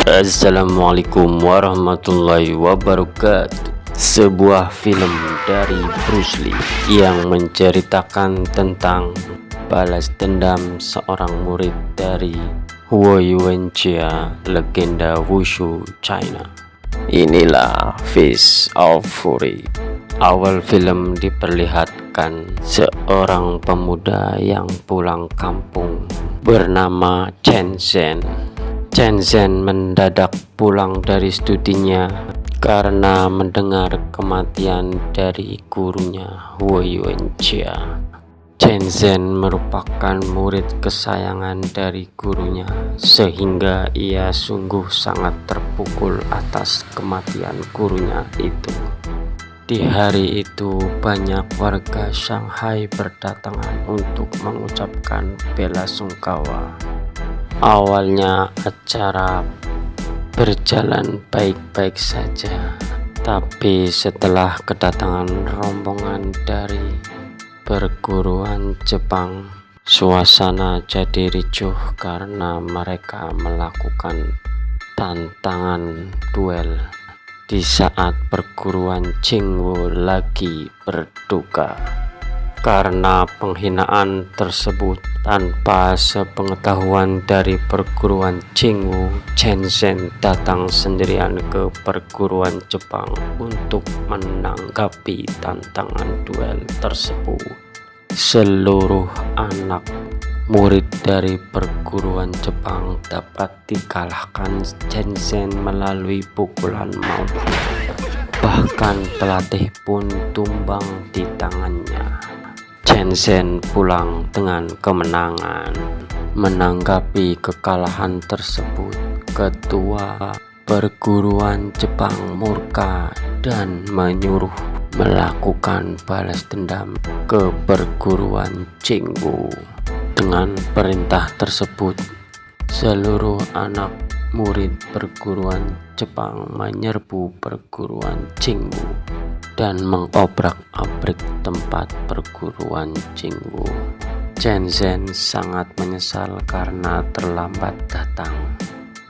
Assalamualaikum warahmatullahi wabarakatuh. Sebuah film dari Bruce Lee yang menceritakan tentang balas dendam seorang murid dari Huo Yuanjia, legenda wushu China. Inilah Fist of Fury. Awal film diperlihatkan seorang pemuda yang pulang kampung bernama Chen Zhen. Chen Zhen mendadak pulang dari studinya karena mendengar kematian dari gurunya Huo Yuanjia. Chen Zhen merupakan murid kesayangan dari gurunya, sehingga ia sungguh sangat terpukul atas kematian gurunya itu. Di hari itu banyak warga Shanghai berdatangan untuk mengucapkan bela sungkawa. Awalnya acara berjalan baik-baik saja, tapi setelah kedatangan rombongan dari perguruan Jepang, suasana jadi ricuh karena mereka melakukan tantangan duel di saat perguruan Jingwu lagi berduka. Karena penghinaan tersebut, tanpa sepengetahuan dari perguruan Jingwu, Chen Zhen datang sendirian ke perguruan Jepang untuk menanggapi tantangan duel tersebut. Seluruh anak murid dari perguruan Jepang dapat dikalahkan Chen Zhen melalui pukulan maut. Bahkan pelatih pun tumbang di tangannya. Chen Zhen pulang dengan kemenangan. Menanggapi kekalahan tersebut, ketua perguruan Jepang murka dan menyuruh melakukan balas dendam ke perguruan Jingwu. Dengan perintah tersebut, seluruh anak murid perguruan Jepang menyerbu perguruan Jingwu dan mengobrak-abrik tempat perguruan Jingwu. Chen Zhen sangat menyesal karena terlambat datang.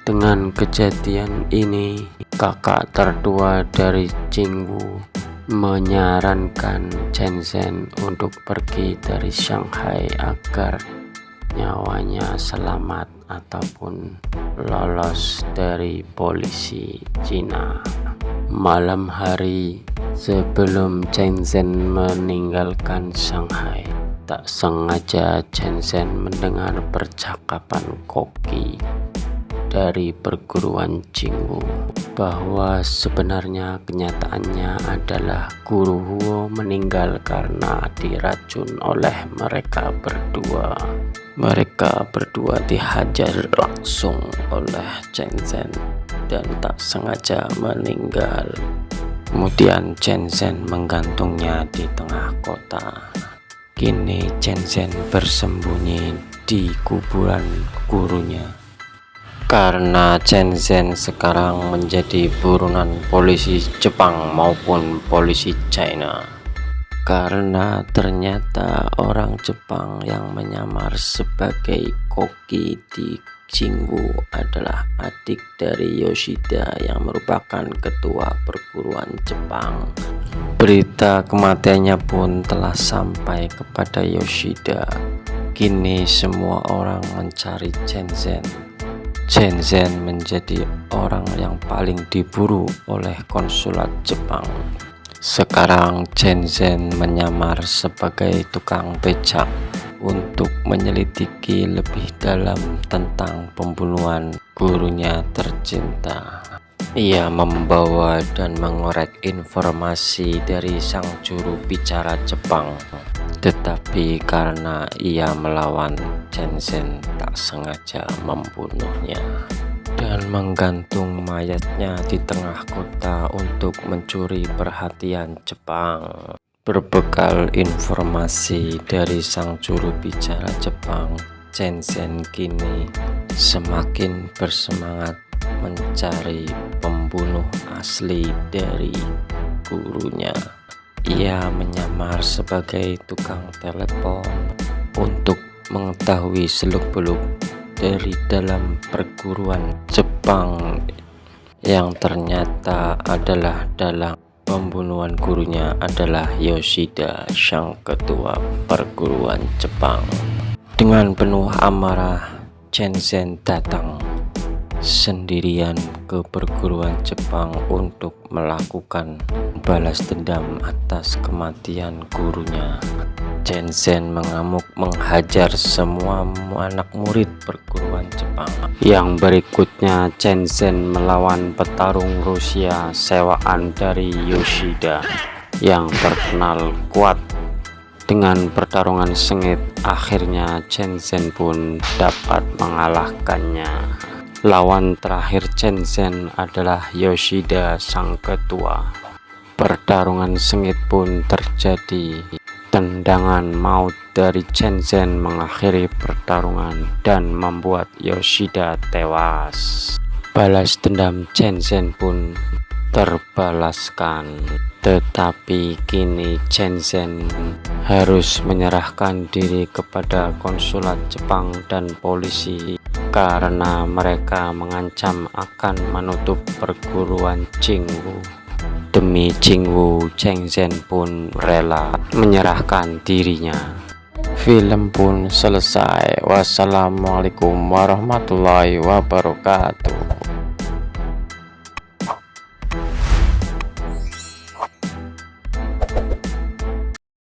Dengan kejadian ini, kakak tertua dari Jingwu menyarankan Chen Zhen untuk pergi dari Shanghai agar nyawanya selamat ataupun lolos dari polisi Cina. Malam hari sebelum Chen Zhen meninggalkan Shanghai, tak sengaja Chen Zhen mendengar percakapan koki dari perguruan Jingwu bahwa sebenarnya kenyataannya adalah guru Huo meninggal karena diracun oleh mereka berdua. Mereka berdua dihajar langsung oleh Chen Zhen dan tak sengaja meninggal. Kemudian Chen Zhen menggantungnya di tengah kota. Kini Chen Zhen bersembunyi di kuburan gurunya. Karena Chen Zhen sekarang menjadi buronan polisi Jepang maupun polisi China. Karena ternyata orang Jepang yang menyamar sebagai koki di Jingwu adalah adik dari Yoshida yang merupakan ketua perguruan Jepang. Berita kematiannya pun telah sampai kepada Yoshida. Kini semua orang mencari Chen Zhen. Chen Zhen menjadi orang yang paling diburu oleh konsulat Jepang. Sekarang Chen Zhen menyamar sebagai tukang becak untuk menyelidiki lebih dalam tentang pembunuhan gurunya tercinta. Ia membawa dan mengorek informasi dari sang juru bicara Jepang. Tetapi karena ia melawan, Chen Zhen tak sengaja membunuhnya dan menggantung mayatnya di tengah kota untuk mencuri perhatian Jepang. Berbekal informasi dari sang juru bicara Jepang, Chen Zhen kini semakin bersemangat mencari pembunuh asli dari gurunya. Ia menyamar sebagai tukang telepon untuk mengetahui seluk-beluk dari dalam perguruan Jepang Jepang yang ternyata adalah dalang pembunuhan gurunya adalah Yoshida, sang ketua perguruan Jepang. Dengan penuh amarah, Chen-zen datang sendirian ke perguruan Jepang untuk melakukan balas dendam atas kematian gurunya. Chen-zen mengamuk menghajar semua anak murid perguruan Jepang. Yang berikutnya, Chen-zen melawan petarung Rusia sewaan dari Yoshida yang terkenal kuat. Dengan pertarungan sengit, akhirnya Chen-zen pun dapat mengalahkannya. Lawan terakhir Chen-zen adalah Yoshida, sang ketua. Pertarungan sengit pun terjadi. Tendangan maut dari Chen-zen mengakhiri pertarungan dan membuat Yoshida tewas. Balas dendam Chen-zen pun terbalaskan, tetapi kini Chen-zen harus menyerahkan diri kepada konsulat Jepang dan polisi karena mereka mengancam akan menutup perguruan Jingwu. Demi Jingwu, Chen-zen pun rela menyerahkan dirinya. Film pun selesai. Wassalamualaikum warahmatullahi wabarakatuh.